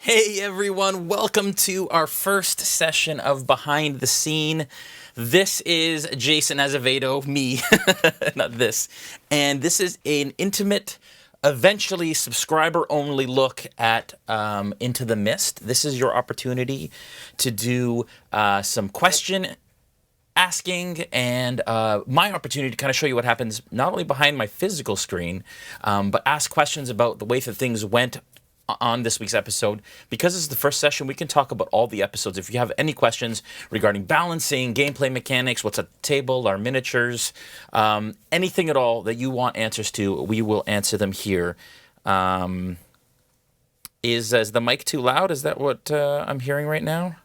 Hey everyone, welcome to our first session of Behind the Scene. This is Jason Azevedo, me, not this. And this is an intimate, eventually subscriber-only look at Into the Mist. This is your opportunity to do some question asking and my opportunity to kind of show you what happens not only behind my physical screen, but ask questions about the way that things went on this week's episode. Because this is the first session, we can talk about all the episodes. If you have any questions regarding balancing, gameplay mechanics, what's at the table, our miniatures, anything at all that you want answers to, we will answer them here. Is the mic too loud? Is that what I'm hearing right now?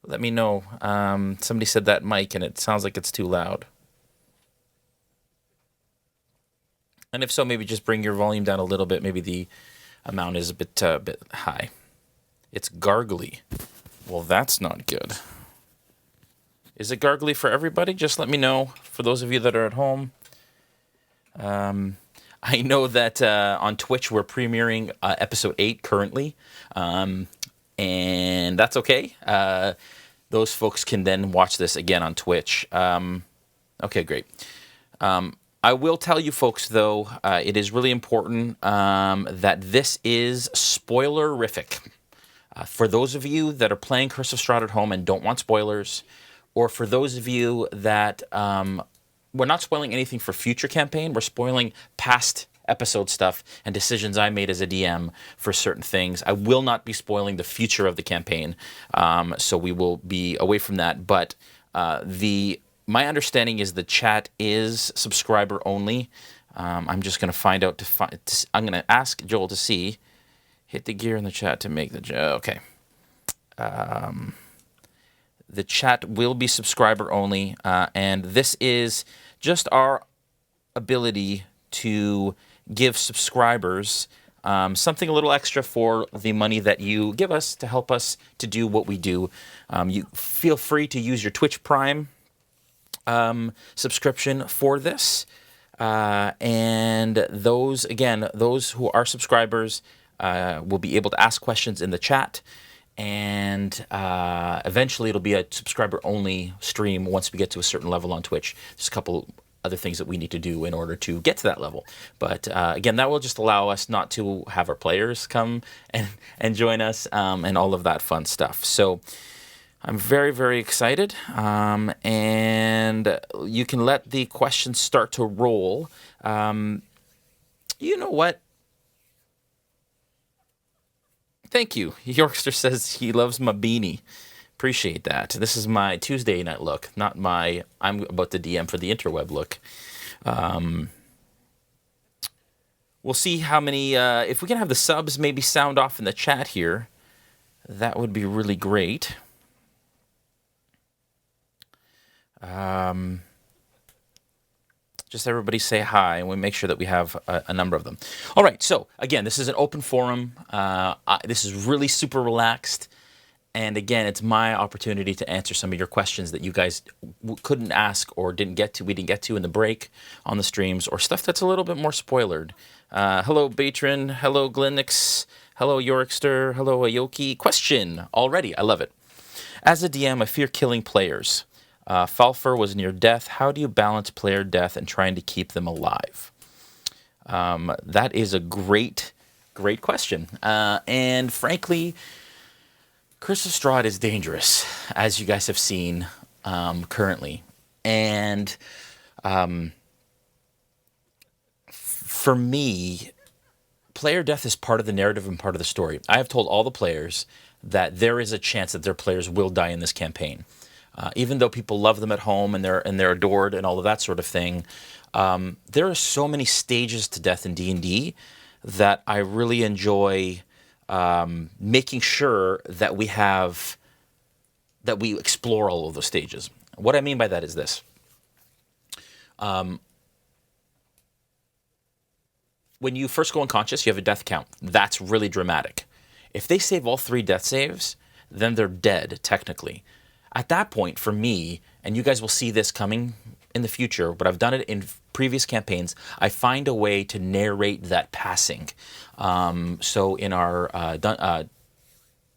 Let me know. Somebody said that mic and it sounds like it's too loud. And if so, maybe just bring your volume down a little bit. Maybe the amount is a bit high. It's gargly. Well, that's not good. Is it gargly for everybody? Just let me know. For those of you that are at home. I know that on Twitch we're premiering episode 8 currently. And that's okay. Those folks can then watch this again on Twitch. Okay, great. I will tell you folks, though, it is really important that this is spoilerific. For those of you that are playing Curse of Strahd at home and don't want spoilers, or for those of you that we're not spoiling anything for future campaign, we're spoiling past episode stuff and decisions I made as a DM for certain things. I will not be spoiling the future of the campaign, so we will be away from that. But my understanding is the chat is subscriber only. I'm just going to find out I'm going to ask Joel to see. Hit the gear in the chat to make the okay. The chat will be subscriber only, and this is just our ability to give subscribers something a little extra for the money that you give us to help us to do what we do. You feel free to use your Twitch Prime subscription for this. And those who are subscribers will be able to ask questions in the chat. And eventually it'll be a subscriber-only stream once we get to a certain level on Twitch. There's a couple other things that we need to do in order to get to that level. But again, that will just allow us not to have our players come and join us and all of that fun stuff. So I'm very, very excited. And you can let the questions start to roll. You know what? Thank you. Yorkster says he loves my beanie. Appreciate that. This is my Tuesday night look, not my I'm about to DM for the interweb look. We'll see how many, if we can have the subs maybe sound off in the chat here, that would be really great. Just everybody say hi, and we make sure that we have a number of them. All right, so again, this is an open forum. This is really super relaxed. And again, it's my opportunity to answer some of your questions that you guys couldn't ask or we didn't get to in the break on the streams, or stuff that's a little bit more spoilered. Hello, Batron. Hello, Glenix. Hello, Yorkster. Hello, Ayoki. Question already. I love it. As a DM, I fear killing players. Falfer was near death. How do you balance player death and trying to keep them alive? That is a great question. And frankly, Curse of Strahd is dangerous, as you guys have seen currently. And for me, player death is part of the narrative and part of the story. I have told all the players that there is a chance that their players will die in this campaign. Even though people love them at home and they're adored and all of that sort of thing, there are so many stages to death in D&D that I really enjoy making sure that we explore all of those stages. What I mean by that is this. When you first go unconscious, you have a death count. That's really dramatic. If they save all 3 death saves, then they're dead, technically. At that point, for me, and you guys will see this coming in the future, but I've done it previous campaigns, I find a way to narrate that passing. So in our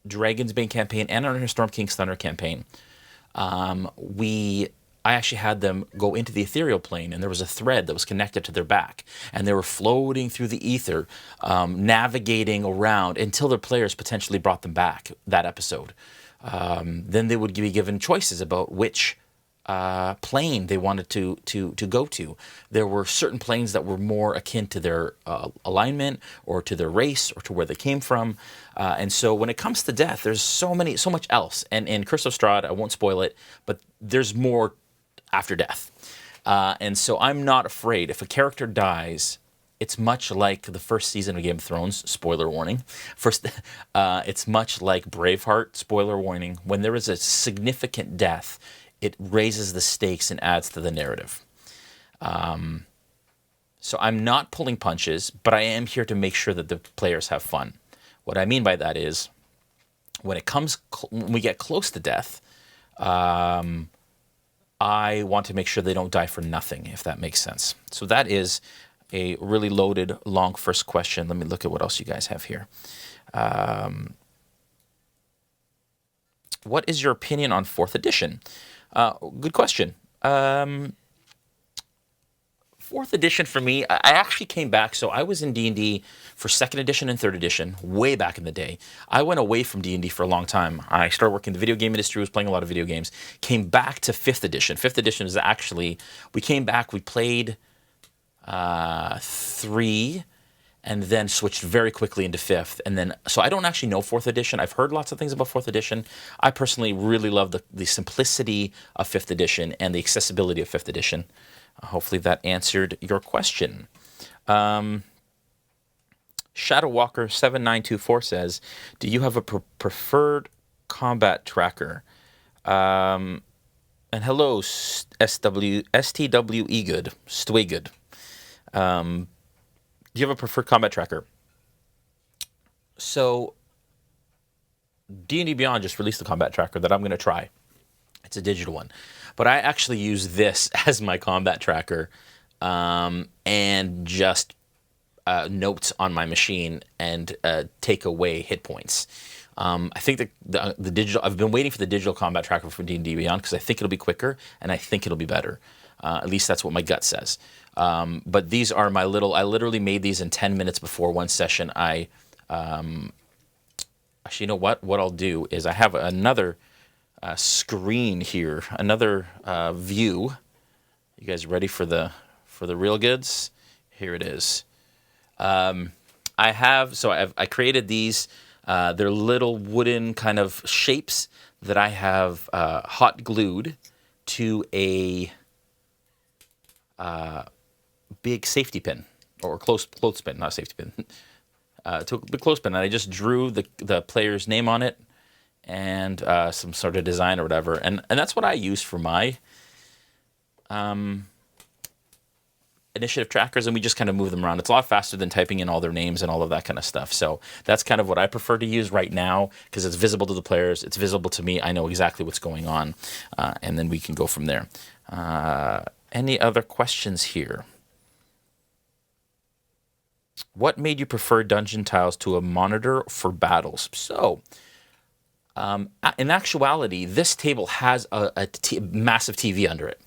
Dragon's Bane campaign and our Storm King's Thunder campaign, I actually had them go into the ethereal plane, and there was a thread that was connected to their back, and they were floating through the ether, navigating around until their players potentially brought them back that episode. Then they would be given choices about which plane they wanted to go to. There were certain planes that were more akin to their alignment or to their race or to where they came from. And so when it comes to death, there's so much else. And in Curse of Strahd, I won't spoil it, but there's more after death. And so I'm not afraid. If a character dies, it's much like the first season of Game of Thrones, spoiler warning. It's much like Braveheart, spoiler warning. When there is a significant death, it raises the stakes and adds to the narrative. So I'm not pulling punches, but I am here to make sure that the players have fun. What I mean by that is, when we get close to death, I want to make sure they don't die for nothing, if that makes sense. So that is a really loaded, long first question. Let me look at what else you guys have here. What is your opinion on 4th edition? Good question. 4th edition for me, I actually came back. So I was in D&D for 2nd edition and 3rd edition way back in the day. I went away from D&D for a long time. I started working in the video game industry, was playing a lot of video games. Came back to 5th edition. 5th edition is actually, we came back, we played 3, and then switched very quickly into 5th. And then, so I don't actually know 4th edition. I've heard lots of things about 4th edition. I personally really love the simplicity of 5th edition and the accessibility of 5th edition. Hopefully that answered your question. Shadowwalker7924 says, do you have a preferred combat tracker? And hello, STWE good, Stwaygood. Do you have a preferred combat tracker? So D&D Beyond just released the combat tracker that I'm going to try. It's a digital one. But I actually use this as my combat tracker, and just notes on my machine and take away hit points. I think the digital, I've been waiting for the digital combat tracker for D&D Beyond because I think it'll be quicker and I think it'll be better. At least that's what my gut says. But these are I literally made these in 10 minutes before one session. Actually, you know what? What I'll do is I have another screen here, another view. You guys ready for the real goods? Here it is. I created these. They're little wooden kind of shapes that I have hot glued to a big safety pin, or clothespin, not a safety pin. To a big clothespin, and I just drew the player's name on it and some sort of design or whatever, and that's what I use for my initiative trackers, and we just kind of move them around. It's a lot faster than typing in all their names and all of that kind of stuff. So that's kind of what I prefer to use right now, because it's visible to the players, it's visible to me, I know exactly what's going on, and then we can go from there. Any other questions here? What made you prefer dungeon tiles to a monitor for battles? So, in actuality, this table has a massive TV under it.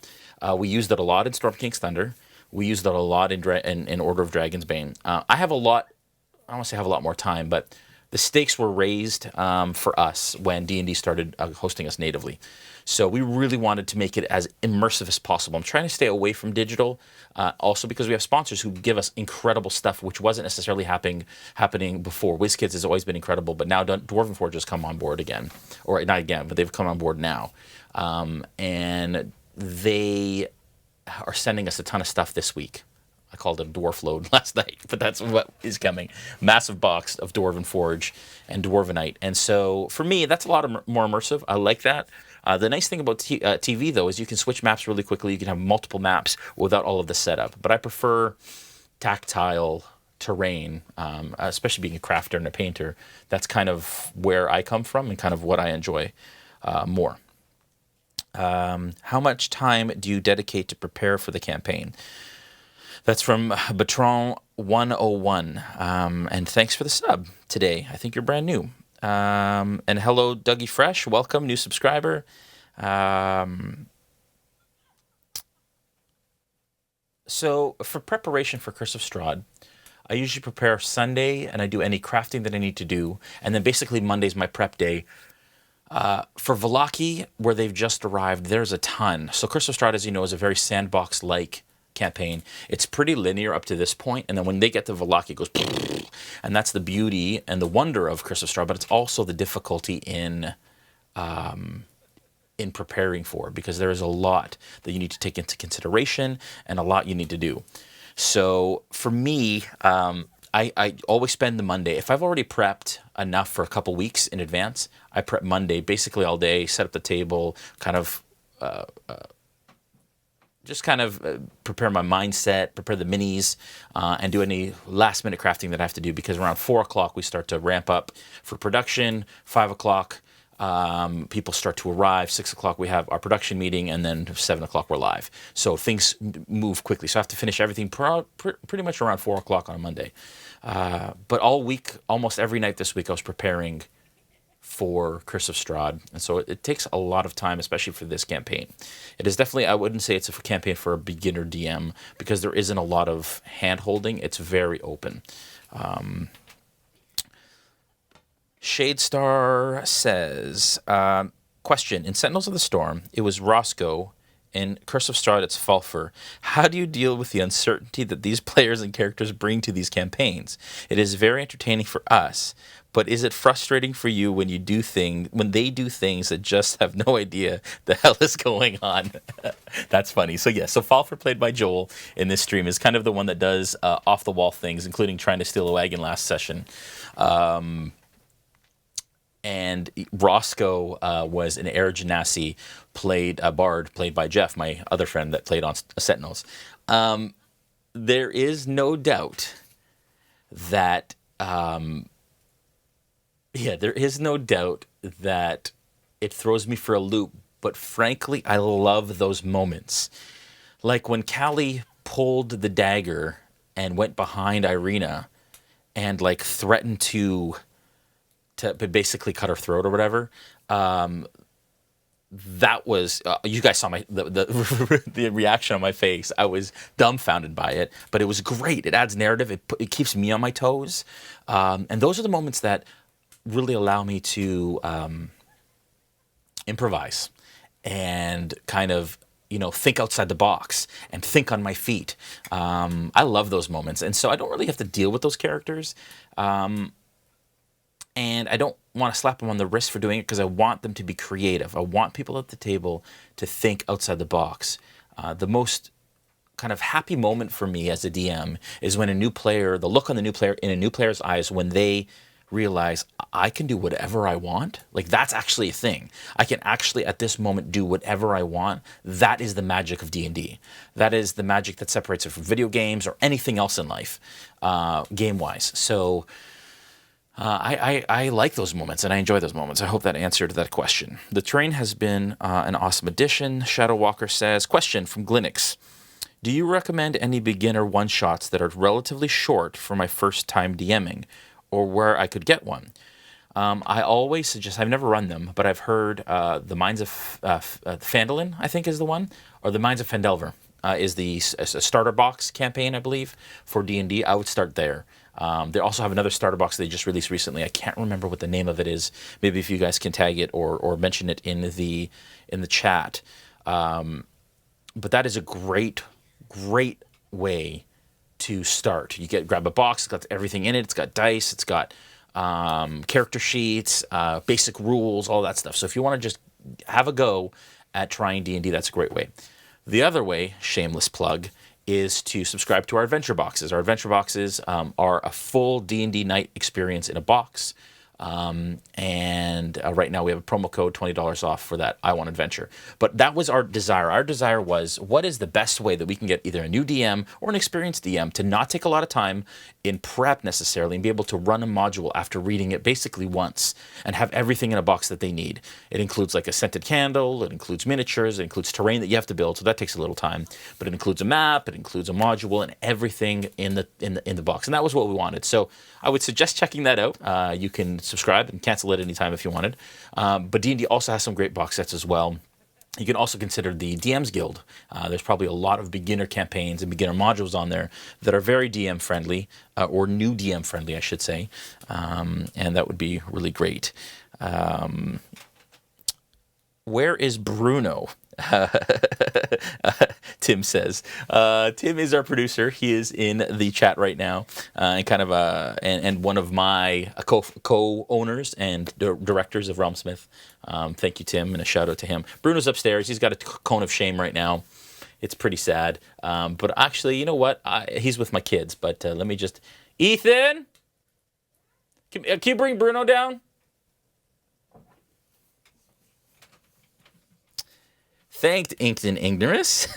We used it a lot in Storm King's Thunder. We used it a lot in Order of Dragon's Bane. I don't want to say I have a lot more time, but the stakes were raised for us when D&D started hosting us natively. So we really wanted to make it as immersive as possible. I'm trying to stay away from digital, also because we have sponsors who give us incredible stuff, which wasn't necessarily happening before. WizKids has always been incredible, but now Dwarven Forge has come on board again. Or not again, but they've come on board now. And they are sending us a ton of stuff this week. I called it Dwarf Load last night, but that's what is coming. Massive box of Dwarven Forge and Dwarvenite. And so for me, that's a lot more immersive. I like that. The nice thing about TV, though, is you can switch maps really quickly. You can have multiple maps without all of the setup. But I prefer tactile terrain, especially being a crafter and a painter. That's kind of where I come from and kind of what I enjoy more. How much time do you dedicate to prepare for the campaign? That's from Batron 101. And thanks for the sub today. I think you're brand new. And hello, Dougie Fresh. Welcome, new subscriber. So for preparation for Curse of Strahd, I usually prepare Sunday and I do any crafting that I need to do. And then basically Monday's my prep day. For Vallaki, where they've just arrived, there's a ton. So Curse of Strahd, as you know, is a very sandbox-like campaign. It's pretty linear up to this point, and then when they get to Vallaki, it goes, and that's the beauty and the wonder of Curse of Strahd, but it's also the difficulty in preparing for, because there is a lot that you need to take into consideration and a lot you need to do. So for me, I always spend the Monday. If I've already prepped enough for a couple weeks in advance, I prep Monday basically all day, set up the table, just prepare my mindset, prepare the minis, and do any last minute crafting that I have to do, because around 4 o'clock we start to ramp up for production. 5 o'clock people start to arrive. 6 o'clock we have our production meeting, and then 7 o'clock we're live. So things move quickly. So I have to finish everything pretty much around 4 o'clock on a Monday. But all week, almost every night this week, I was preparing for Curse of Strahd, and so it takes a lot of time, especially for this campaign. It is definitely, I wouldn't say it's a campaign for a beginner DM, because there isn't a lot of hand-holding. It's very open. Shadestar says, question, in Sentinels of the Storm, it was Roscoe. In Curse of Strahd, it's Fulfur. How do you deal with the uncertainty that these players and characters bring to these campaigns? It is very entertaining for us, but is it frustrating for you when they do things that just have no idea the hell is going on? That's funny. So so Fulfur, played by Joel in this stream, is kind of the one that does off-the-wall things, including trying to steal a wagon last session. And Roscoe was an Air Genasi, played a bard, played by Jeff, my other friend that played on Sentinels. There is no doubt that, there is no doubt that it throws me for a loop. But frankly, I love those moments, like when Callie pulled the dagger and went behind Irina, and like threatened to basically cut her throat or whatever. That was you guys saw the reaction on my face. I was dumbfounded by it, but it was great. It adds narrative. It keeps me on my toes, and those are the moments that really allow me to improvise and kind of think outside the box and think on my feet. I love those moments, and so I don't really have to deal with those characters. And I don't want to slap them on the wrist for doing it, because I want them to be creative. I want people at the table to think outside the box. The most kind of happy moment for me as a DM is when the look on the new player in a new player's eyes when they realize I can do whatever I want. Like, that's actually a thing. I can actually at this moment do whatever I want. That is the magic of D&D. That is the magic that separates it from video games or anything else in life, game-wise. So I like those moments, and I enjoy those moments. I hope that answered that question. The train has been an awesome addition. Shadow Walker says, question from Glinix. Do you recommend any beginner one-shots that are relatively short for my first time DMing, or where I could get one? I always suggest, I've never run them, but I've heard the Mines of Phandalin, I think is the one, or the Mines of Phandelver is a starter box campaign, I believe, for D&D. I would start there. They also have another starter box they just released recently. I can't remember what the name of it is. Maybe if you guys can tag it or mention it in the chat. But that is a great way to start. You grab a box. It's got everything in it. It's got dice. It's got character sheets, basic rules, all that stuff. So if you want to just have a go at trying D&D, that's a great way. The other way, shameless plug, is to subscribe to our adventure boxes. Our adventure boxes are a full D&D night experience in a box. And right now we have a promo code, $20 off for that I Want Adventure. But that was our desire. Our desire was, what is the best way that we can get either a new DM or an experienced DM to not take a lot of time in prep necessarily and be able to run a module after reading it basically once and have everything in a box that they need. It includes like a scented candle, it includes miniatures, it includes terrain that you have to build, so that takes a little time. But it includes a map, it includes a module, and everything in the box. And that was what we wanted. So I would suggest checking that out. You can subscribe and cancel it anytime if you wanted. But D&D also has some great box sets as well. You can also consider the DM's Guild. There's probably a lot of beginner campaigns and beginner modules on there that are very DM friendly, or new DM friendly, I should say. And that would be really great. Where is Bruno? Tim says. Tim is our producer. He is in the chat right now, and kind of and one of my co-owners and directors of RealmSmith. Thank you, Tim, and a shout out to him. Bruno's upstairs. He's got a cone of shame right now. It's pretty sad. But actually, you know what? He's with my kids. But let me just, Ethan, can you bring Bruno down? Thanked Inked in Ignorance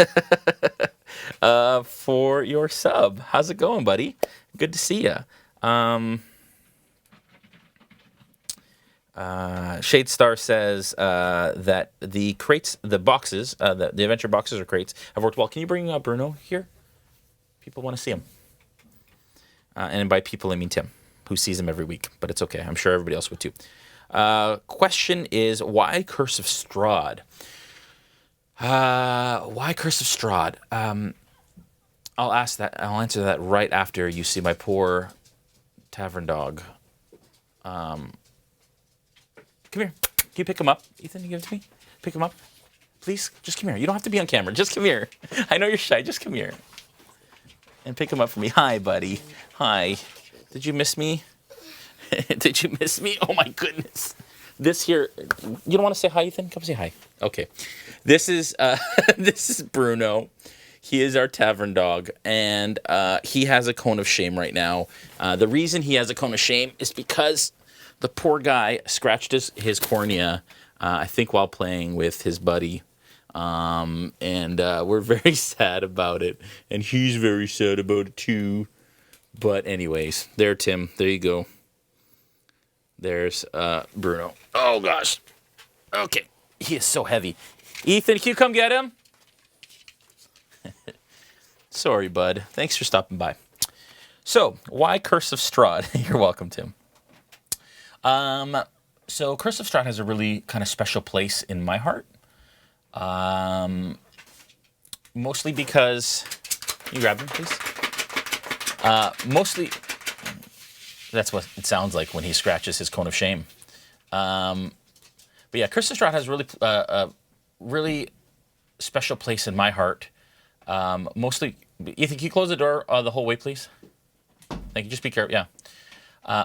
for your sub. How's it going, buddy? Good to see you. Shade Star says that the crates, the boxes, the adventure boxes or crates have worked well. Can you bring Bruno here? People want to see him. And by people, I mean Tim, who sees him every week. But it's okay. I'm sure everybody else would too. Question is, why Curse of Strahd? Why Curse of Strahd? I'll answer that right after you see my poor tavern dog. Come here. Can you pick him up? Ethan, you give it to me? Pick him up. Please, just come here. You don't have to be on camera. Just come here. I know you're shy. Just come here. And pick him up for me. Hi, buddy. Hi. Did you miss me? Did you miss me? Oh, my goodness. This here, you don't want to say hi, Ethan? Come say hi. Okay. This is this is Bruno. He is our tavern dog, and he has a cone of shame right now. The reason he has a cone of shame is because the poor guy scratched his cornea, I think while playing with his buddy. And we're very sad about it, and he's very sad about it too. But anyways, there, Tim. There you go. There's Bruno. Oh, gosh. Okay. He is so heavy. Ethan, can you come get him? Sorry, bud. Thanks for stopping by. So, why Curse of Strahd? You're welcome, Tim. So, Curse of Strahd has a really kind of special place in my heart. Mostly because... Can you grab him, please? Mostly... That's what it sounds like when he scratches his cone of shame. But yeah, Curse of Strahd has a really special place in my heart. Mostly, Ethan, can you close the door the whole way, please? Thank you. Just be careful. Yeah.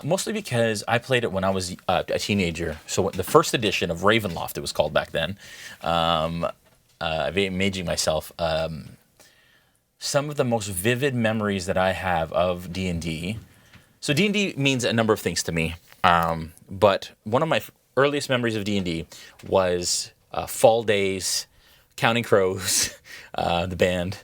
Mostly because I played it when I was a teenager. So the first edition of Ravenloft, it was called back then. I'm aging myself. Some of the most vivid memories that I have of D&D. So D&D means a number of things to me, but one of my earliest memories of D&D was fall days, Counting Crows, the band,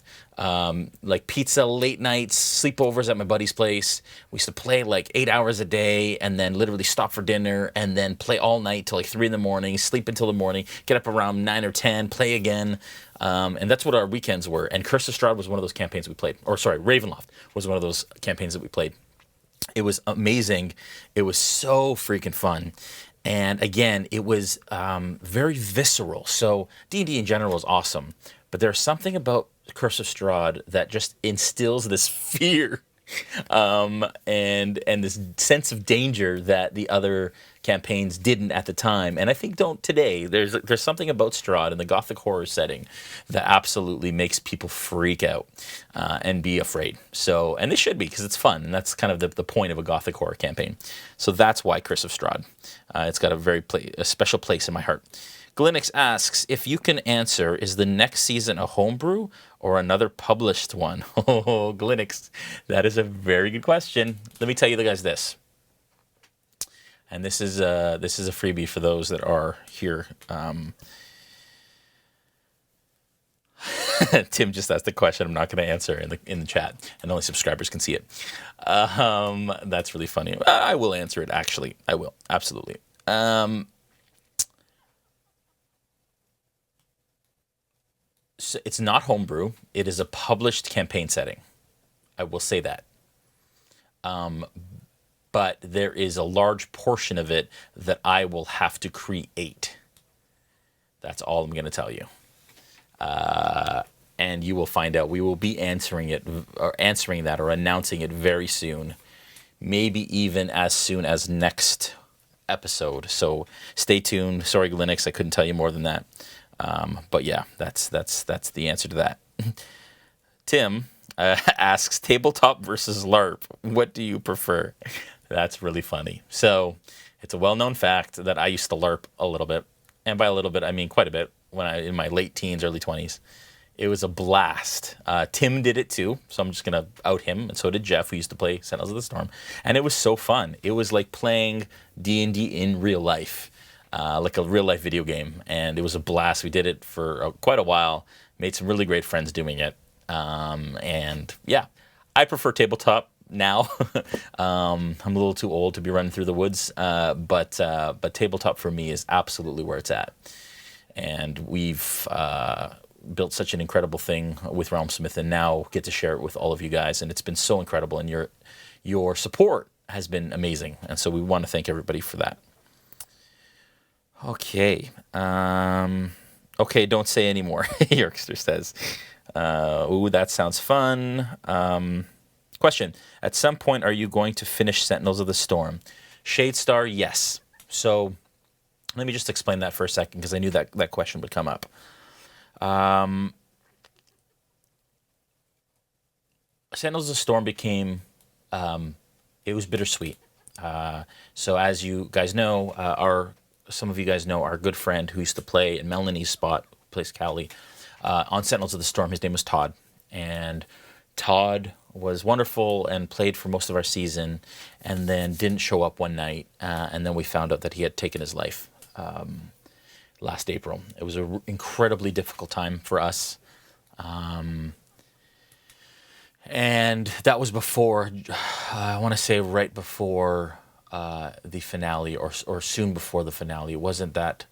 like pizza, late nights, sleepovers at my buddy's place. We used to play like 8 hours a day and then literally stop for dinner and then play all night till like 3 in the morning, sleep until the morning, get up around 9 or 10, play again. And that's what our weekends were. And Curse of Strahd was one of those campaigns we played. Or sorry, Ravenloft was one of those campaigns that we played. It was amazing. It was so freaking fun. And again, it was very visceral. So D&D in general is awesome. But there's something about Curse of Strahd that just instills this fear and this sense of danger that the other campaigns didn't at the time, and I think don't today. There's something about Strahd in the gothic horror setting that absolutely makes people freak out and be afraid. So, and they should be, because it's fun, and that's kind of the point of a gothic horror campaign. So that's why Curse of Strahd. It's got a special place in my heart. Glinix asks, if you can answer, is the next season a homebrew or another published one? Oh, Glinix, that is a very good question. Let me tell you guys this. And this is a freebie for those that are here. Tim just asked the question. I'm not going to answer in the chat, and only subscribers can see it. That's really funny. I will answer it. Actually, I will absolutely. So it's not homebrew. It is a published campaign setting. I will say that. But there is a large portion of it that I will have to create. That's all I'm going to tell you. And you will find out. We will be answering that or announcing it very soon. Maybe even as soon as next episode. So stay tuned. Sorry, Linux, I couldn't tell you more than that. But yeah, that's the answer to that. Tim asks, tabletop versus LARP. What do you prefer? That's really funny. So it's a well-known fact that I used to LARP a little bit. And by a little bit, I mean quite a bit. In my late teens, early 20s. It was a blast. Tim did it too, so I'm just going to out him. And so did Jeff, who used to play Sentinels of the Storm. And it was so fun. It was like playing D&D in real life, like a real-life video game. And it was a blast. We did it for quite a while, made some really great friends doing it. And yeah, I prefer tabletop now. I'm a little too old to be running through the woods, but tabletop for me is absolutely where it's at. And we've built such an incredible thing with RealmSmith, and now get to share it with all of you guys. And it's been so incredible, and your support has been amazing. And so we want to thank everybody for that. Okay. Okay, don't say anymore, Yorkster says. Ooh, that sounds fun. Question. At some point, are you going to finish Sentinels of the Storm? Shadestar, yes. So let me just explain that for a second, because I knew that question would come up. Sentinels of the Storm became, it was bittersweet. So as you guys know, some of you guys know our good friend who used to play in Melanie's spot, plays Cowley, on Sentinels of the Storm. His name was Todd. And Todd was wonderful and played for most of our season, and then didn't show up one night, and then we found out that he had taken his life last April. It was an incredibly difficult time for us. And that was before, I want to say right before the finale, or soon before the finale. It wasn't that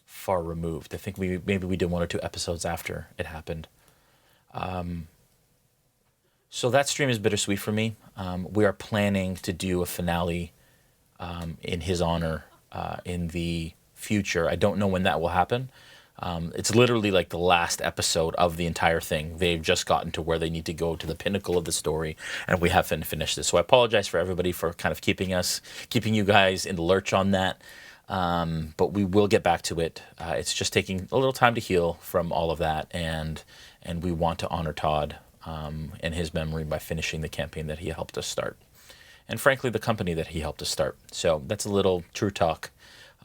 far removed. I think maybe we did 1 or 2 episodes after it happened. So that stream is bittersweet for me. We are planning to do a finale in his honor in the future. I don't know when that will happen. It's literally like the last episode of the entire thing. They've just gotten to where they need to go to the pinnacle of the story, and we haven't finished this. So I apologize for everybody for kind of keeping you guys in the lurch on that. But we will get back to it. It's just taking a little time to heal from all of that, and we want to honor Todd and his memory by finishing the campaign that he helped us start, and frankly, the company that he helped us start. So that's a little true talk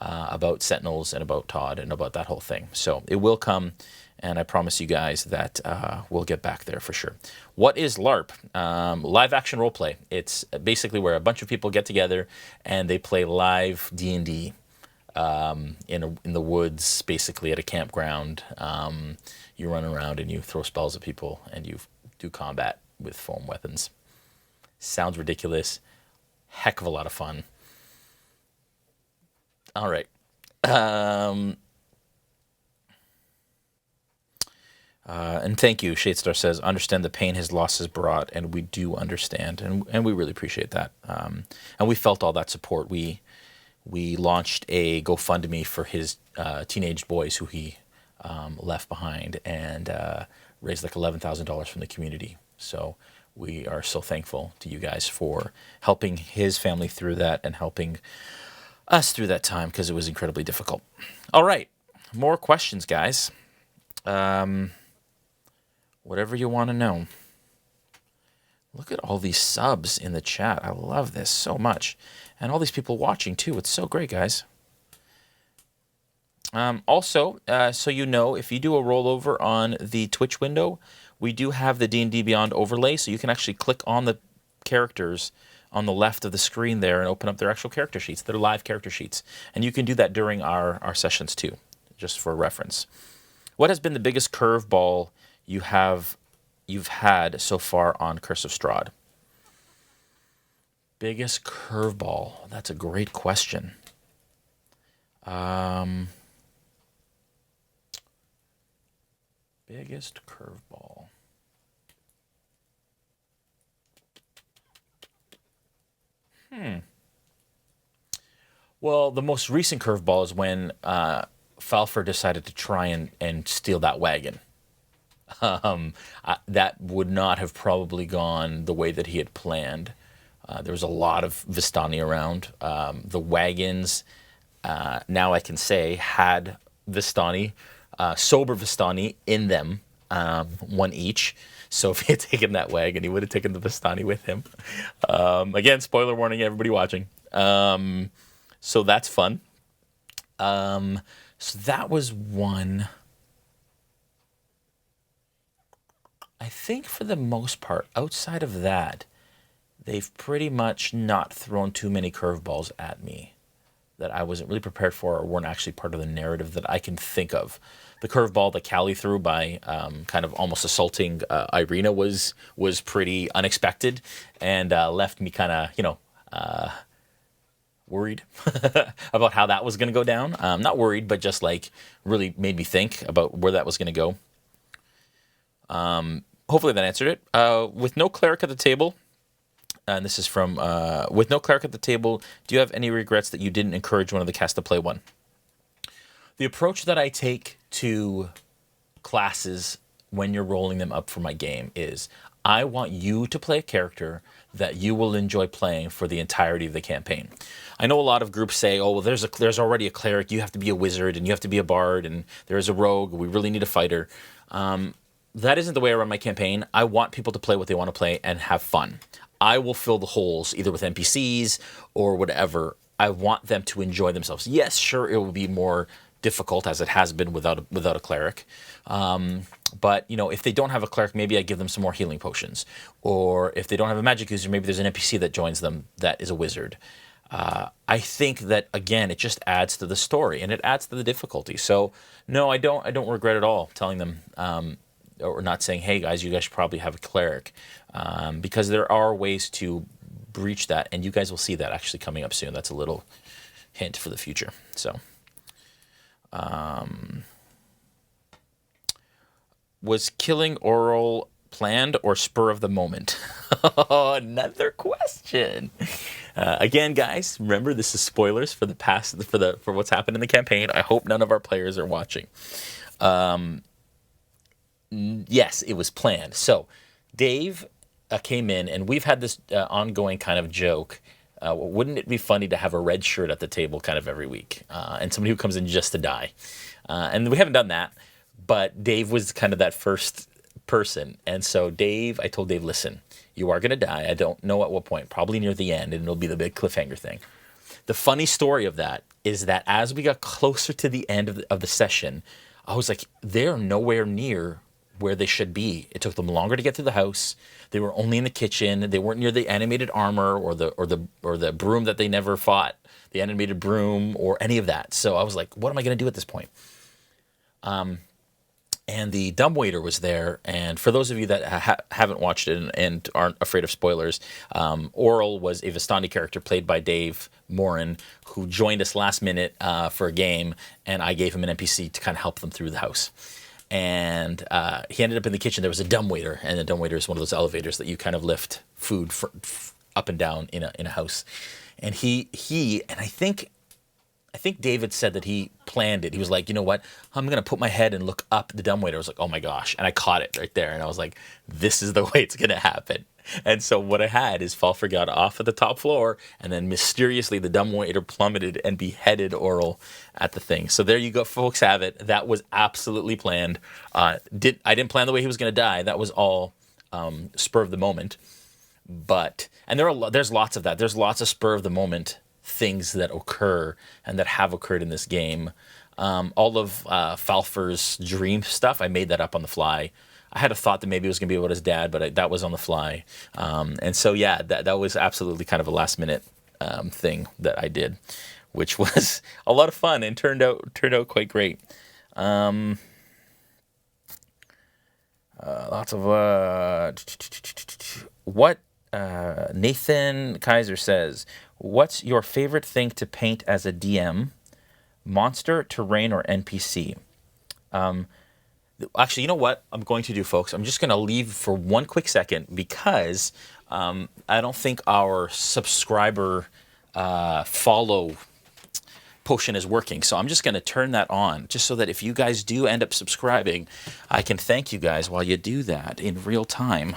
about Sentinels and about Todd and about that whole thing. So it will come, and I promise you guys that we'll get back there for sure. What is LARP? Live action role play. It's basically where a bunch of people get together and they play live D&D in the woods, basically at a campground. You run around and you throw spells at people, and you do combat with foam weapons. Sounds ridiculous. Heck of a lot of fun. All right. And thank you, Shadestar says, understand the pain his loss has brought, and we do understand, and we really appreciate that. And we felt all that support. We launched a GoFundMe for his teenage boys who he left behind, and raised like $11,000 from the community. So we are so thankful to you guys for helping his family through that and helping us through that time, because it was incredibly difficult. All right, more questions, guys. Whatever you want to know. Look at all these subs in the chat. I love this so much. And all these people watching too. It's so great, guys. Also, so you know, if you do a rollover on the Twitch window, we do have the D&D Beyond overlay, so you can actually click on the characters on the left of the screen there and open up their actual character sheets, their live character sheets. And you can do that during our sessions too, just for reference. What has been the biggest curveball you've had so far on Curse of Strahd? Biggest curveball? That's a great question. Biggest curveball. Well, the most recent curveball is when Falfer decided to try and steal that wagon. That would not have probably gone the way that he had planned. There was a lot of Vistani around. The wagons, now I can say, had Vistani, sober Vistani in them, one each. So if he had taken that wagon, he would have taken the Vistani with him. Again, spoiler warning, everybody watching. So that's fun. So that was one. I think for the most part, outside of that, they've pretty much not thrown too many curveballs at me that I wasn't really prepared for or weren't actually part of the narrative that I can think of. The curveball that Callie threw by kind of almost assaulting Irina was pretty unexpected and left me kind of, worried about how that was going to go down. Not worried, but just like really made me think about where that was going to go. Hopefully that answered it. With no cleric at the table, and this is from, with no cleric at the table, do you have any regrets that you didn't encourage one of the cast to play one? The approach that I take to classes when you're rolling them up for my game is I want you to play a character that you will enjoy playing for the entirety of the campaign. I know a lot of groups say, oh, well, there's already a cleric, you have to be a wizard, and you have to be a bard, and there's a rogue, we really need a fighter. That isn't the way I run my campaign. I want people to play what they want to play and have fun. I will fill the holes either with NPCs or whatever. I want them to enjoy themselves. Yes, sure, it will be more difficult as it has been without a cleric. But, you know, if they don't have a cleric, maybe I give them some more healing potions. Or if they don't have a magic user, maybe there's an NPC that joins them that is a wizard. I think that, again, it just adds to the story and it adds to the difficulty. So, no, I don't regret at all telling them or not saying, hey, guys, you guys should probably have a cleric. Because there are ways to breach that, and you guys will see that actually coming up soon. That's a little hint for the future. So, was killing Oral planned or spur of the moment? Another question. Again, guys, remember this is spoilers for the past, for what's happened in the campaign. I hope none of our players are watching. Yes, it was planned. So, Dave came in, and we've had this ongoing kind of joke. Wouldn't it be funny to have a red shirt at the table kind of every week, and somebody who comes in just to die? And we haven't done that, but Dave was kind of that first person. And so I told Dave, listen, you are going to die. I don't know at what point, probably near the end, and it'll be the big cliffhanger thing. The funny story of that is that as we got closer to the end of the session, I was like, they're nowhere near where they should be. It took them longer to get to the house. They were only in the kitchen. They weren't near the animated armor or the broom that they never fought, the animated broom or any of that. So I was like, what am I going to do at this point? And the dumbwaiter was there. And for those of you that haven't watched it and aren't afraid of spoilers, Oral was a Vistani character played by Dave Morin, who joined us last minute for a game, and I gave him an NPC to kind of help them through the house. And he ended up in the kitchen. There was a dumbwaiter, and the dumbwaiter is one of those elevators that you kind of lift food up and down in a house. And and I think David said that he planned it. He was like, you know what? I'm going to put my head and look up the dumbwaiter. I was like, oh my gosh. And I caught it right there. And I was like, this is the way it's going to happen. And so what I had is Falfer got off at the top floor, and then mysteriously the dumbwaiter plummeted and beheaded Oral at the thing. So there you go, folks have it. That was absolutely planned. I didn't plan the way he was going to die. That was all spur of the moment. And there's lots of that. There's lots of spur of the moment things that occur and that have occurred in this game. All of Falfer's dream stuff, I made that up on the fly. I had a thought that maybe it was going to be about his dad, but that was on the fly. And so, yeah, that was absolutely kind of a last minute thing that I did, which was a lot of fun and turned out quite great. Lots of what Nathan Kaiser says. What's your favorite thing to paint as a DM? Monster, terrain, or NPC? Actually, you know what I'm going to do, folks? I'm just going to leave for one quick second because I don't think our subscriber follow potion is working. So I'm just going to turn that on just so that if you guys do end up subscribing, I can thank you guys while you do that in real time.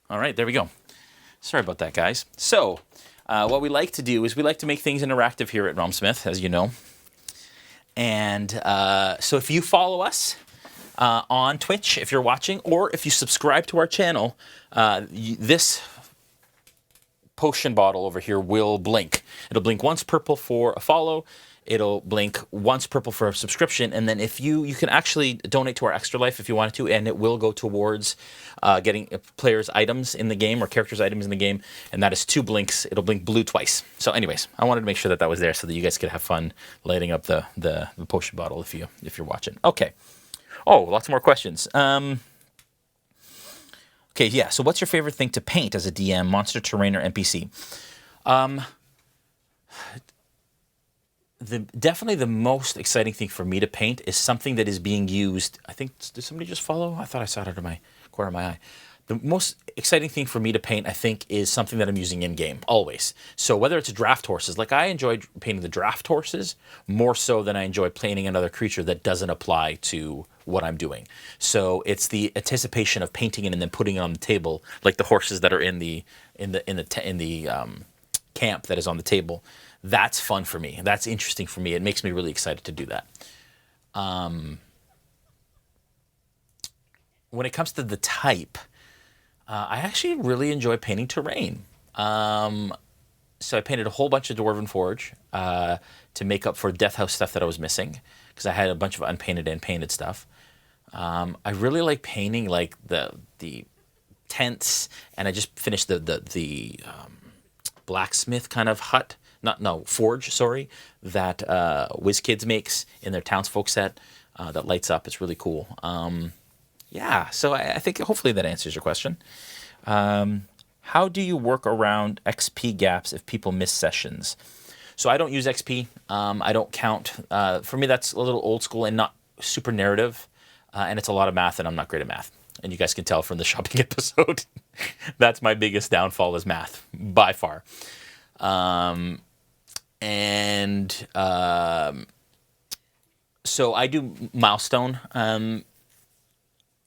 All right, there we go. Sorry about that, guys. So, what we like to do is we like to make things interactive here at RealmSmith, as you know. And so if you follow us on Twitch, if you're watching, or if you subscribe to our channel, this potion bottle over here will blink. It'll blink once purple for a follow. It'll blink once purple for a subscription, and then if you can actually donate to our Extra Life if you wanted to, and it will go towards getting players' items in the game or characters' items in the game, and that is 2 blinks. It'll blink blue twice. So, anyways, I wanted to make sure that was there so that you guys could have fun lighting up the potion bottle if you're watching. Okay. Oh, lots more questions. Okay, yeah. So, what's your favorite thing to paint as a DM? Monster, terrain, or NPC? Definitely the most exciting thing for me to paint is something that is being used. I think, did somebody just follow? I thought I saw it out of my corner of my eye. The most exciting thing for me to paint, I think, is something that I'm using in-game, always. So whether it's draft horses, like I enjoy painting the draft horses more so than I enjoy painting another creature that doesn't apply to what I'm doing. So it's the anticipation of painting it and then putting it on the table, like the horses that are in the camp that is on the table. That's fun for me. That's interesting for me. It makes me really excited to do that. When it comes to the type, I actually really enjoy painting terrain. So I painted a whole bunch of Dwarven Forge to make up for Death House stuff that I was missing because I had a bunch of unpainted and painted stuff. I really like painting like the tents, and I just finished the blacksmith kind of hut. Forge, sorry, that WizKids makes in their townsfolk set that lights up. It's really cool. Yeah, so I think hopefully that answers your question. How do you work around XP gaps if people miss sessions? So I don't use XP. I don't count. For me, that's a little old school and not super narrative. And it's a lot of math, and I'm not great at math. And you guys can tell from the shopping episode. That's my biggest downfall is math, by far. So I do milestone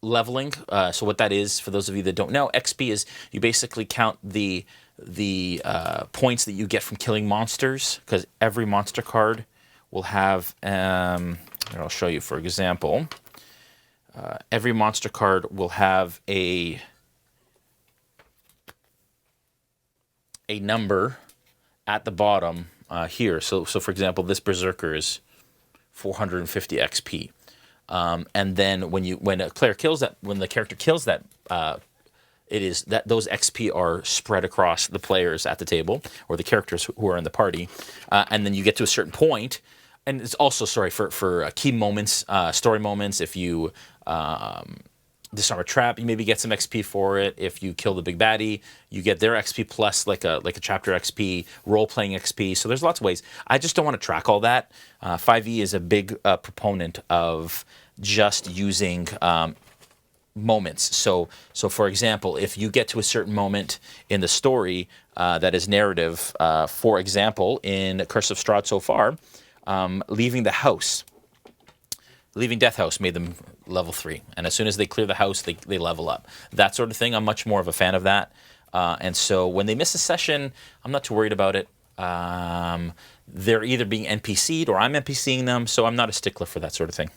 leveling. So what that is, for those of you that don't know, XP is you basically count the points that you get from killing monsters, because every monster card will have, I'll show you for example, every monster card will have a number at the bottom here. So for example, this Berserker is 450 XP. And then when a player kills that, when the character kills that, it is that those XP are spread across the players at the table or the characters who are in the party. And then you get to a certain point, and it's also, for key moments, story moments. If you disarm a trap, you maybe get some XP for it. If you kill the big baddie, you get their XP plus like a chapter XP, role-playing XP. So there's lots of ways. I just don't want to track all that. 5e is a big proponent of just using moments. So for example, if you get to a certain moment in the story that is narrative, for example, in Curse of Strahd so far, leaving the house. Leaving Death House made them level 3. And as soon as they clear the house, they level up. That sort of thing, I'm much more of a fan of that. And so when they miss a session, I'm not too worried about it. they're either being NPC'd or I'm NPCing them, so I'm not a stickler for that sort of thing.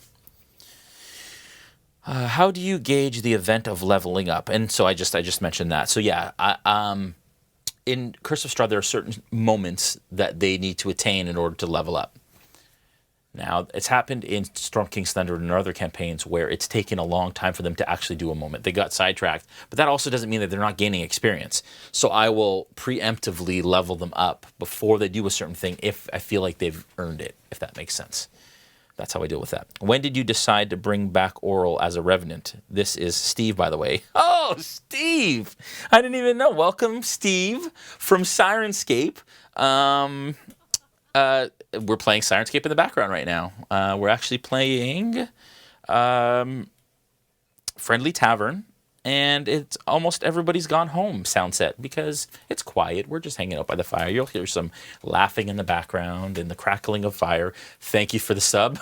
How do you gauge the event of leveling up? And so I just mentioned that. So yeah, in Curse of Strahd, there are certain moments that they need to attain in order to level up. Now, it's happened in Storm King's Thunder and other campaigns where it's taken a long time for them to actually do a moment. They got sidetracked, but that also doesn't mean that they're not gaining experience. So I will preemptively level them up before they do a certain thing if I feel like they've earned it, if that makes sense. That's how I deal with that. When did you decide to bring back Oral as a Revenant? This is Steve, by the way. Oh, Steve! I didn't even know. Welcome, Steve, from Sirenscape. We're playing Sirenscape in the background right now. We're actually playing Friendly Tavern, and it's almost everybody's gone home sound set because it's quiet. We're just hanging out by the fire. You'll hear some laughing in the background and the crackling of fire. Thank you for the sub.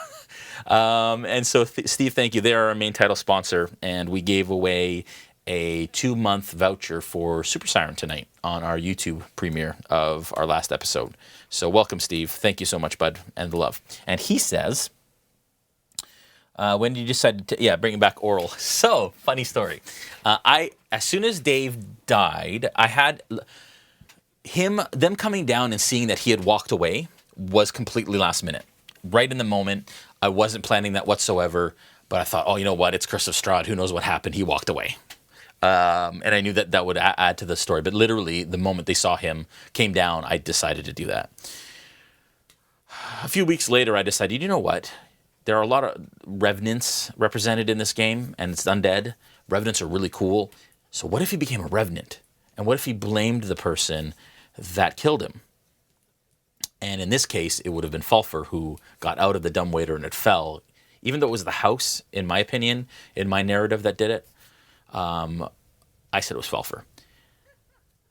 And so, Steve, thank you. They are our main title sponsor, and we gave away a 2-month voucher for Super Siren tonight on our YouTube premiere of our last episode. So welcome, Steve. Thank you so much, bud, and the love. And he says, when did you decide to, bringing back Oral? So, funny story. As soon as Dave died, I had them coming down and seeing that he had walked away was completely last minute. Right in the moment, I wasn't planning that whatsoever, but I thought, oh, you know what? It's Curse of Strahd. Who knows what happened? He walked away. And I knew that would add to the story. But literally, the moment they saw him came down, I decided to do that. A few weeks later, I decided, you know what? There are a lot of Revenants represented in this game, and it's undead. Revenants are really cool. So what if he became a Revenant? And what if he blamed the person that killed him? And in this case, it would have been Fulfer who got out of the dumbwaiter and it fell. Even though it was the house, in my opinion, in my narrative that did it, I said it was Fulfer.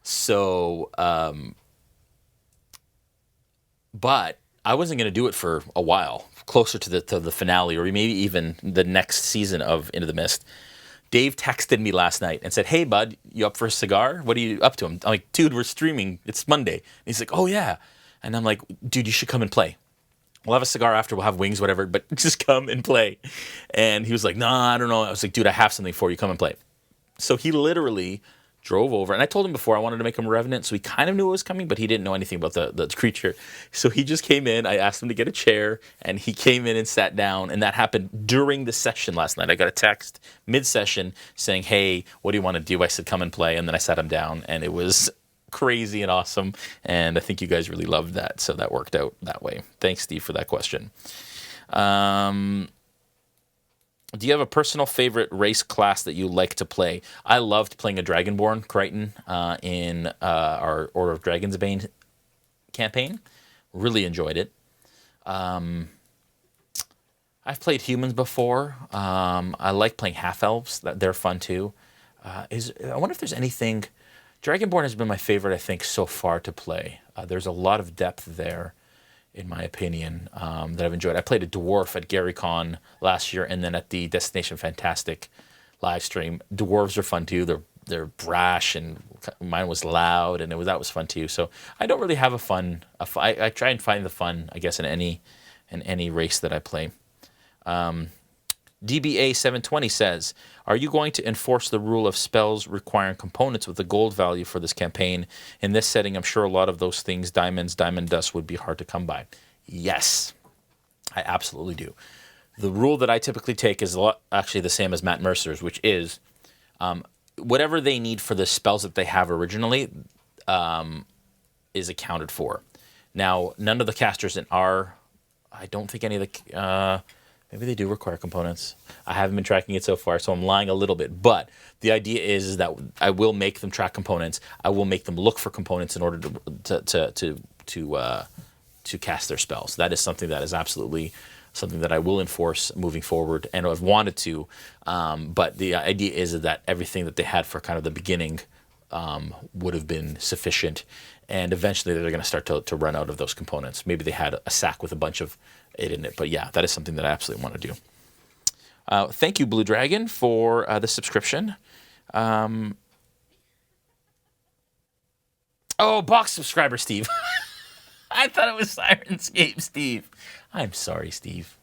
So, but I wasn't going to do it for a while, closer to the finale, or maybe even the next season of Into the Mist. Dave texted me last night and said, "Hey, bud, you up for a cigar? What are you up to?" I'm like, "Dude, we're streaming. It's Monday." And he's like, "Oh, yeah." And I'm like, "Dude, you should come and play. We'll have a cigar after, we'll have wings, whatever, but just come and play." And he was like, "Nah, I don't know." I was like, "Dude, I have something for you. Come and play." So he literally drove over, and I told him before I wanted to make him a Revenant, so he kind of knew it was coming, but he didn't know anything about the creature. So he just came in, I asked him to get a chair, and he came in and sat down, and that happened during the session last night. I got a text mid-session saying, "Hey, what do you want to do?" I said, "Come and play," and then I sat him down, and it was crazy and awesome, and I think you guys really loved that, so that worked out that way. Thanks, Steve, for that question. Do you have a personal favorite race class that you like to play? I loved playing a Dragonborn Crichton in our Order of Dragonsbane campaign. Really enjoyed it. I've played humans before. I like playing half-elves. They're fun too. I wonder if there's anything... Dragonborn has been my favorite, I think, so far to play. There's a lot of depth there, in my opinion, that I've enjoyed. I played a dwarf at GaryCon last year, and then at the Destination Fantastic live stream. Dwarves are fun too. They're brash, and mine was loud, and that was fun too. So I don't really have I try and find the fun, I guess, in any race that I play. DBA 720 says, "Are you going to enforce the rule of spells requiring components with the gold value for this campaign? In this setting, I'm sure a lot of those things, diamonds, diamond dust, would be hard to come by." Yes, I absolutely do. The rule that I typically take is actually the same as Matt Mercer's, which is whatever they need for the spells that they have originally is accounted for. Now, none of the casters I don't think any of the... maybe they do require components. I haven't been tracking it so far, so I'm lying a little bit. But the idea is that I will make them track components. I will make them look for components in order to cast their spells. That is something that is absolutely something that I will enforce moving forward, and I've wanted to. But the idea is that everything that they had for kind of the beginning would have been sufficient, and eventually they're going to start to run out of those components. Maybe they had a sack with a bunch of it in it, but yeah, that is something that I absolutely want to do. Thank you, Blue Dragon, for the subscription. Oh, box subscriber, Steve. I thought it was Sirenscape, Steve. I'm sorry, Steve.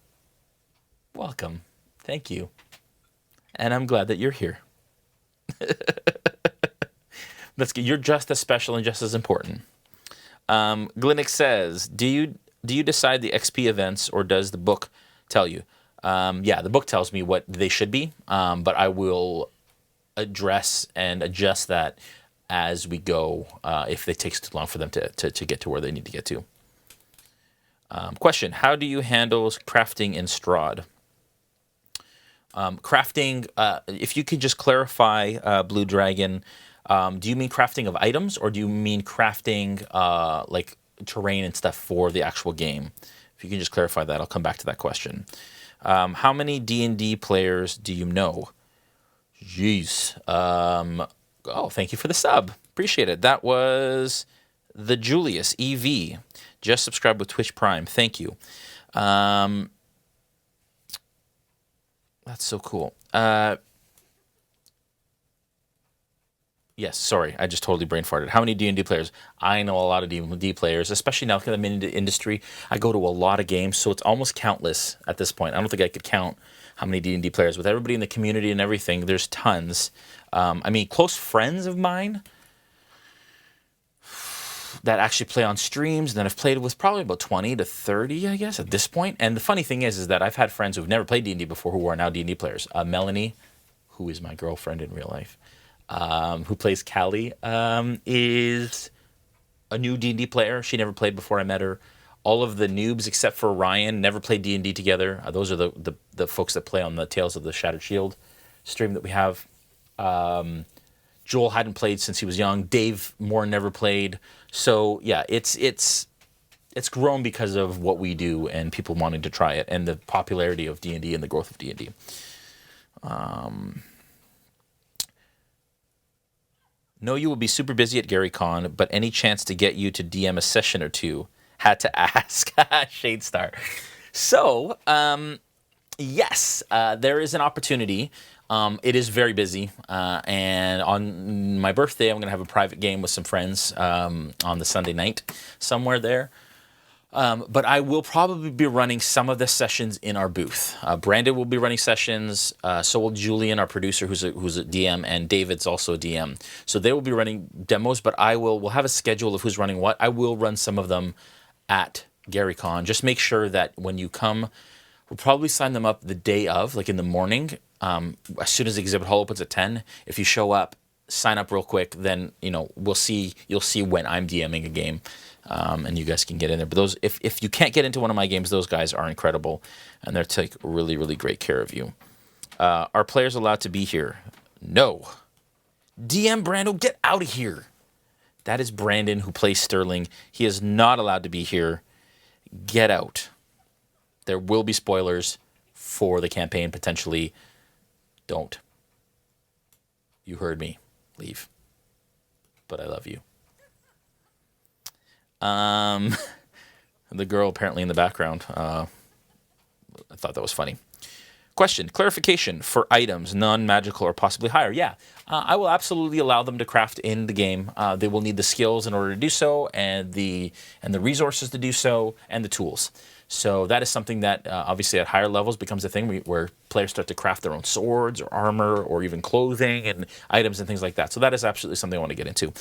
Welcome. Thank you. And I'm glad that you're here. That's good. You're just as special and just as important. Glinnick says, do you decide the XP events, or does the book tell you? Yeah, the book tells me what they should be, but I will address and adjust that as we go if it takes too long for them to get to where they need to get to. Question, how do you handle crafting in Strahd? Crafting, if you could just clarify, Blue Dragon, do you mean crafting of items, or do you mean crafting like terrain and stuff for the actual game? If you can just clarify that, I'll come back to that question. How many D&D players do you know? Jeez. Oh, thank you for the sub. Appreciate it. That was the Julius EV. Just subscribed with Twitch Prime. Thank you. That's so cool. Yes, sorry, I just totally brain farted. How many D&D players? I know a lot of D&D players, especially now because I'm in the industry. I go to a lot of games, so it's almost countless at this point. I don't think I could count how many D&D players. With everybody in the community and everything, there's tons. I mean, close friends of mine that actually play on streams, and that I've played with probably about 20 to 30, I guess, at this point. And the funny thing is that I've had friends who've never played D&D before who are now D&D players. Melanie, who is my girlfriend in real life, who plays Callie, is a new D&D player. She never played before I met her. All of the noobs except for Ryan never played D&D together. Those are the folks that play on the Tales of the Shattered Shield stream that we have. Joel hadn't played since he was young. Dave Moore never played. So yeah, it's grown because of what we do and people wanting to try it and the popularity of D&D and the growth of D&D. Know you will be super busy at GaryCon, but any chance to get you to DM a session or two? Had to ask. Shade Star. So, yes, there is an opportunity. It is very busy, and on my birthday, I'm going to have a private game with some friends on the Sunday night somewhere there. But I will probably be running some of the sessions in our booth. Brandon will be running sessions. So will Julian, our producer, who's a DM, and David's also a DM. So they will be running demos. But we'll have a schedule of who's running what. I will run some of them at GaryCon. Just make sure that when you come, we'll probably sign them up the day of, like in the morning. As soon as the exhibit hall opens at 10, if you show up, sign up real quick. Then you'll see when I'm DMing a game. And you guys can get in there. But those, if you can't get into one of my games, those guys are incredible, and they'll take really, really great care of you. Are players allowed to be here? No. DM Brando, get out of here. That is Brandon, who plays Sterling. He is not allowed to be here. Get out. There will be spoilers for the campaign, potentially. Don't. You heard me. Leave. But I love you. The girl apparently in the background. I thought that was funny. Question, clarification for items, non-magical or possibly higher. Yeah, I will absolutely allow them to craft in the game. They will need the skills in order to do so, and the resources to do so, and the tools. So that is something that obviously at higher levels becomes a thing where players start to craft their own swords or armor or even clothing and items and things like that. So that is absolutely something I want to get into.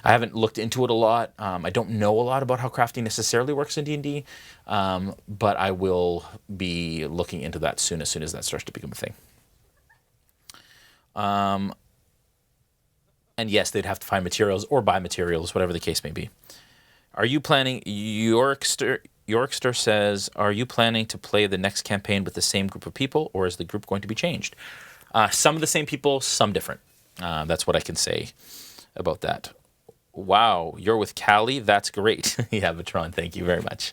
I haven't looked into it a lot. I don't know a lot about how crafting necessarily works in D&D, but I will be looking into that as soon as that starts to become a thing. And yes, they'd have to find materials or buy materials, whatever the case may be. Are you planning, Yorkster says, are you planning to play the next campaign with the same group of people, or is the group going to be changed? Some of the same people, some different. That's what I can say about that. Wow, you're with Callie? That's great. Yeah, Vitron, thank you very much.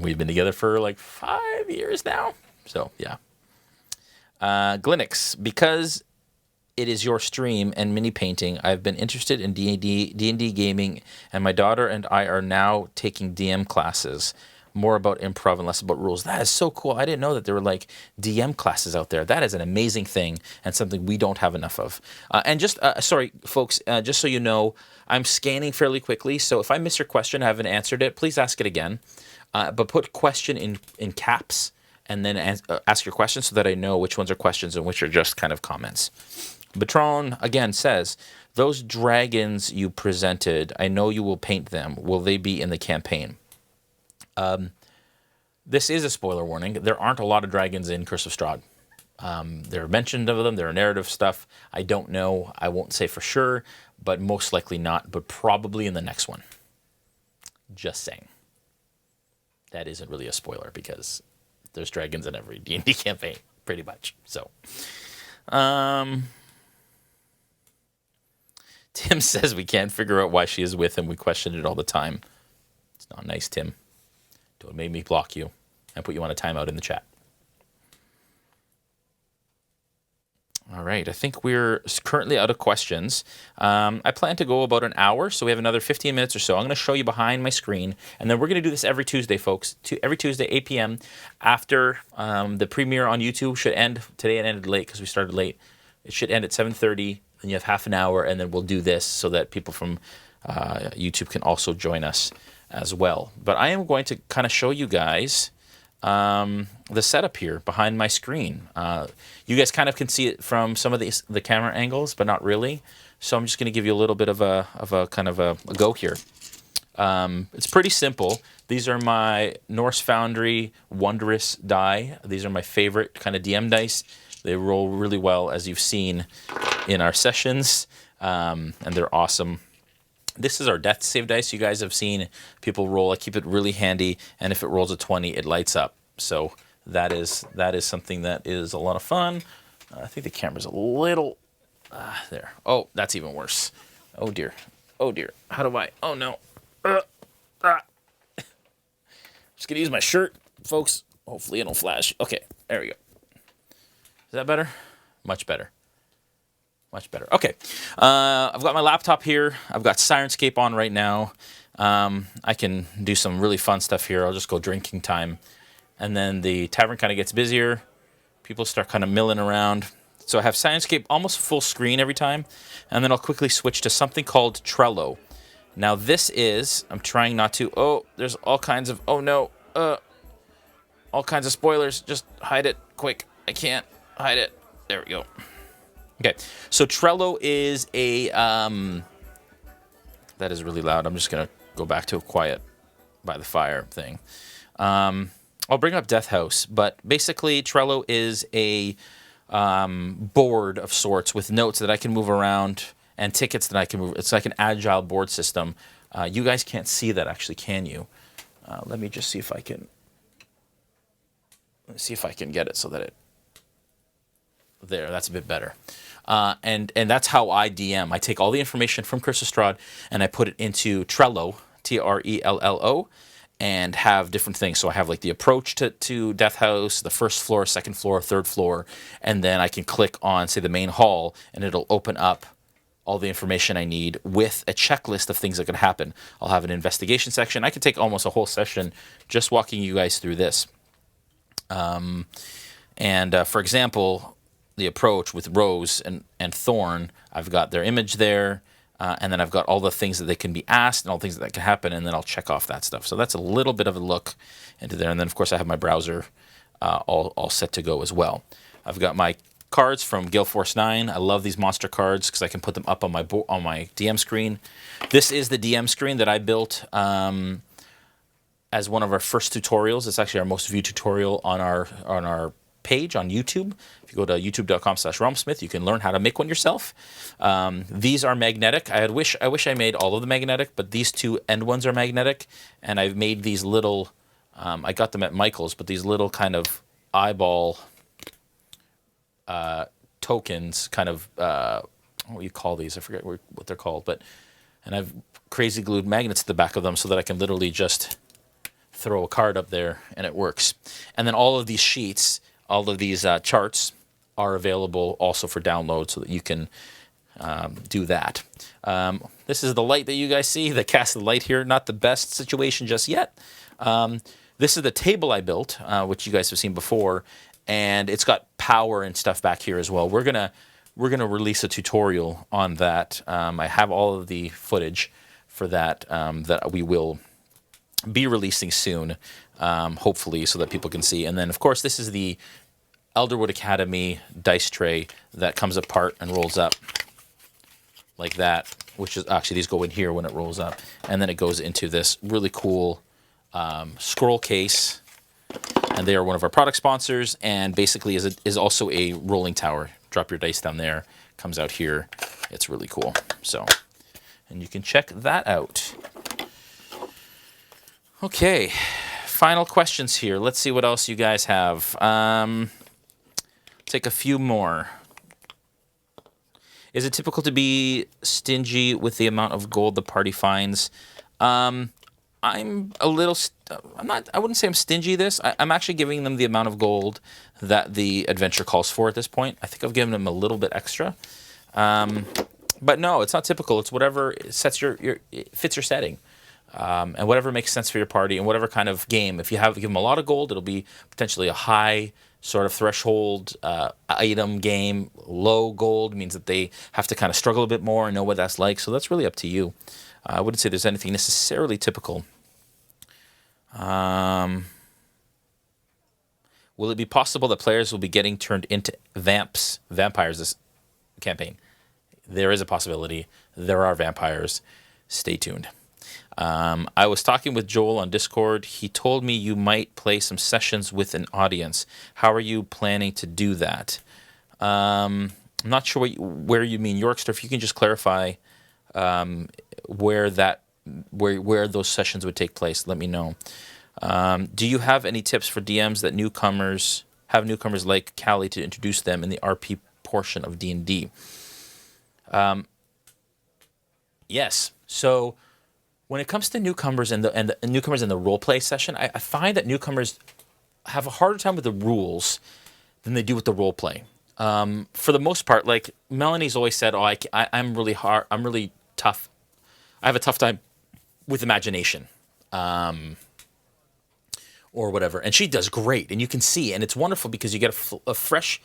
We've been together for like 5 years now. So, yeah. Glinix, because it is your stream and mini painting, I've been interested in D&D gaming, and my daughter and I are now taking DM classes. more about improv and less about rules. That is so cool. I didn't know that there were like DM classes out there. That is an amazing thing and something we don't have enough of. And just, sorry, folks, just so you know, I'm scanning fairly quickly. So if I miss your question, I haven't answered it, please ask it again. But put question in caps and then ask your question so that I know which ones are questions and which are just kind of comments. Patron, again, says, those dragons you presented, I know you will paint them. Will they be in the campaign? This is a spoiler warning. There aren't a lot of dragons in Curse of Strahd. There are mentioned of them. There are narrative stuff. I don't know. I won't say for sure, but most likely not, but probably in the next one. Just saying. That isn't really a spoiler because there's dragons in every D&D campaign, pretty much. So, Tim says we can't figure out why she is with him. We question it all the time. It's not nice, Tim. Don't make me block you and put you on a timeout in the chat. All right, I think we're currently out of questions. I plan to go about an hour, so we have another 15 minutes or so. I'm going to show you behind my screen, and then we're going to do this every Tuesday, folks. Every Tuesday, 8 p.m. after the premiere on YouTube should end. Today it ended late because we started late. It should end at 7:30, then you have half an hour, and then we'll do this so that people from YouTube can also join us as well. But I am going to kind of show you guys the setup here behind my screen. You guys kind of can see it from some of the camera angles, but not really. So I'm just going to give you a little bit of a kind of a go here. It's pretty simple. These are my Norse Foundry Wondrous die. These are my favorite kind of DM dice. They roll really well, as you've seen in our sessions, and they're awesome. This is our death save dice. You guys have seen people roll. I keep it really handy, and if it rolls a 20, it lights up. So that is something that is a lot of fun. I think the camera's a little there. Oh, that's even worse. Oh dear. Oh dear. How do I? Oh no. Just gonna use my shirt, folks. Hopefully it'll flash. Okay, there we go. Is that better? Much better. Much better. Okay. I've got my laptop here. I've got Sirenscape on right now. I can do some really fun stuff here. I'll just go drinking time. And then the tavern kind of gets busier. People start kind of milling around. So I have Sirenscape almost full screen every time. And then I'll quickly switch to something called Trello. Now this is, I'm trying not to, oh, there's all kinds of, oh no, all kinds of spoilers. Just hide it quick. I can't hide it. There we go. Okay, so Trello is a, that is really loud. I'm just going to go back to a quiet by the fire thing. I'll bring up Death House, but basically Trello is a board of sorts with notes that I can move around and tickets that I can move. It's like an agile board system. You guys can't see that actually, can you? Let me just see if I can, get it so that it, there, that's a bit better. And that's how I DM. I take all the information from Curse of Strahd and I put it into Trello, Trello, and have different things. So I have like the approach to Death House, the first floor, second floor, third floor, and then I can click on, say, the main hall, and it'll open up all the information I need with a checklist of things that could happen. I'll have an investigation section. I could take almost a whole session just walking you guys through this. For example, the approach with Rose and Thorn, I've got their image there, and then I've got all the things that they can be asked and all the things that can happen, and then I'll check off that stuff. So that's a little bit of a look into there. And then, of course, I have my browser all set to go as well. I've got my cards from Gale Force 9. I love these monster cards because I can put them up on my DM screen. This is the DM screen that I built as one of our first tutorials. It's actually our most viewed tutorial on our page on YouTube. If you go to youtube.com/RealmSmith, you can learn how to make one yourself. These are magnetic. I wish I made all of them magnetic, but these two end ones are magnetic, and I've made these little, I got them at Michael's, but these little kind of eyeball tokens, kind of, what do you call these? I forget what they're called, and I've crazy glued magnets at the back of them so that I can literally just throw a card up there and it works. And then all of these sheets, all of these charts are available also for download so that you can do that. This is the light that you guys see, the cast of light here. Not the best situation just yet. this is the table I built, which you guys have seen before, and it's got power and stuff back here as well. We're gonna release a tutorial on that. I have all of the footage for that that we will be releasing soon, hopefully, so that people can see. And then, of course, this is the Elderwood Academy dice tray that comes apart and rolls up like that, which is actually, these go in here when it rolls up, and then it goes into this really cool scroll case, and they are one of our product sponsors, and basically is also a rolling tower. Drop your dice down there, comes out here. It's really cool. So, and you can check that out. Okay, final questions here. Let's see what else you guys have. Take a few more. Is it typical to be stingy with the amount of gold the party finds? I'm a little. I'm not. I wouldn't say I'm stingy. I'm actually giving them the amount of gold that the adventure calls for at this point. I think I've given them a little bit extra. But no, it's not typical. It's whatever sets it fits your setting, and whatever makes sense for your party and whatever kind of game. If you give them a lot of gold, it'll be potentially a high sort of threshold item game. Low gold means that they have to kind of struggle a bit more and know what that's like. So that's really up to you. I wouldn't say there's anything necessarily typical. Will it be possible that players will be getting turned into vampires this campaign? There is a possibility. There are vampires. Stay tuned. I was talking with Joel on Discord. He told me you might play some sessions with an audience. How are you planning to do that? I'm not sure where you mean, Yorkster. If you can just clarify where those sessions would take place, let me know. Do you have any tips for DMs that newcomers like Callie to introduce them in the RP portion of D&D? Yes. So when it comes to newcomers and the newcomers in the role play session, I find that newcomers have a harder time with the rules than they do with the role play. For the most part, like Melanie's always said, I'm really hard. I'm really tough. I have a tough time with imagination. Or whatever, and she does great, and you can see, and it's wonderful because you get a fresh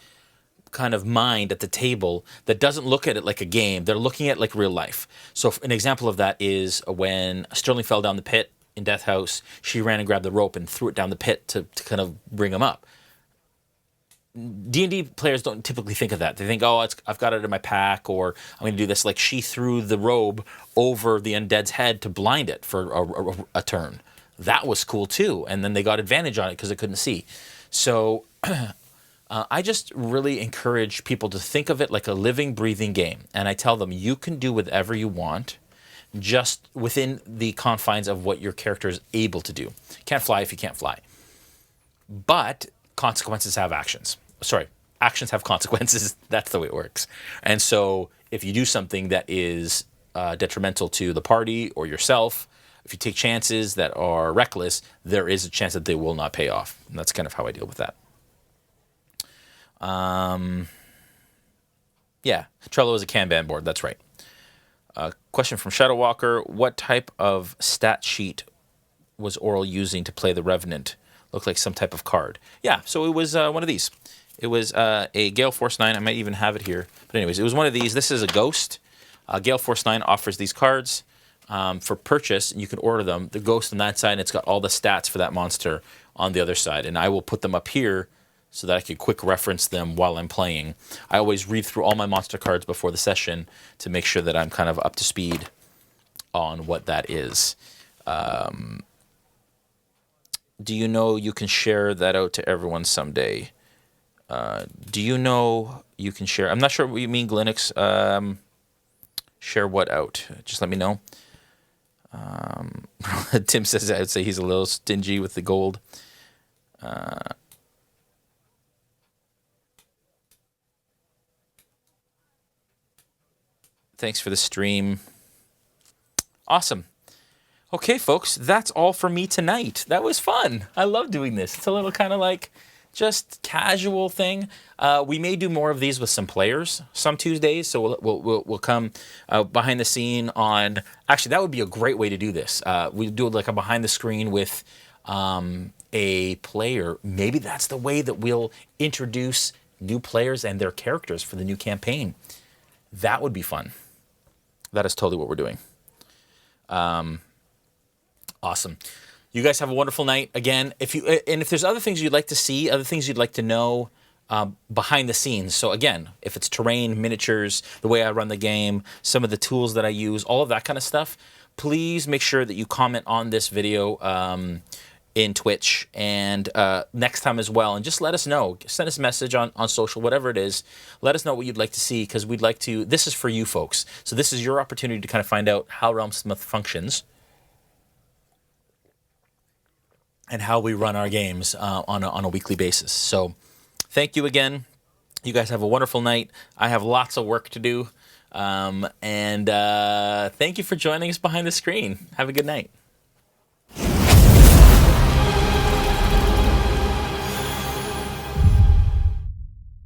kind of mind at the table that doesn't look at it like a game. They're looking at it like real life. So an example of that is when Sterling fell down the pit in Death House, she ran and grabbed the rope and threw it down the pit to kind of bring him up. D&D players don't typically think of that. They think, I've got it in my pack, or I'm going to do this. Like, she threw the robe over the undead's head to blind it for a turn. That was cool too, and then they got advantage on it because they couldn't see. So I just really encourage people to think of it like a living, breathing game. And I tell them, you can do whatever you want, just within the confines of what your character is able to do. Can't fly if you can't fly. But consequences have actions. Sorry, actions have consequences. That's the way it works. And so if you do something that is detrimental to the party or yourself, if you take chances that are reckless, there is a chance that they will not pay off. And that's kind of how I deal with that. Yeah, Trello is a Kanban board. That's right. Question from Shadow Walker. What type of stat sheet was Oral using to play the Revenant? Looked like some type of card. Yeah, so it was one of these. It was a Gale Force 9. I might even have it here. But anyways, it was one of these. This is a Ghost. Gale Force 9 offers these cards. For purchase, and you can order them. The Ghost on that side, and it's got all the stats for that monster on the other side. And I will put them up here so that I can quick reference them while I'm playing. I always read through all my monster cards before the session to make sure that I'm kind of up to speed on what that is. Do you know you can share that out to everyone someday? Do you know you can share? I'm not sure what you mean, Glinux. Share what out? Just let me know. Tim says I'd say he's a little stingy with the gold. Thanks for the stream. Awesome. Okay, folks, that's all for me tonight. That was fun. I love doing this. It's a little kind of like just casual thing. We may do more of these with some players some Tuesdays, so we'll come behind the scene on. Actually, that would be a great way to do this. We do like a behind the screen with a player, maybe that's the way that we'll introduce new players and their characters for the new campaign. That would be fun. That is totally what we're doing. Awesome. You guys have a wonderful night. Again, if there's other things you'd like to see, other things you'd like to know behind the scenes. So again, if it's terrain, miniatures, the way I run the game, some of the tools that I use, all of that kind of stuff, please make sure that you comment on this video in Twitch and next time as well. And just let us know. Send us a message on social, whatever it is. Let us know what you'd like to see, because we'd like to, this is for you folks. So this is your opportunity to kind of find out how RealmSmith functions and how we run our games on a weekly basis. So thank you again. You guys have a wonderful night. I have lots of work to do. And thank you for joining us behind the screen. Have a good night.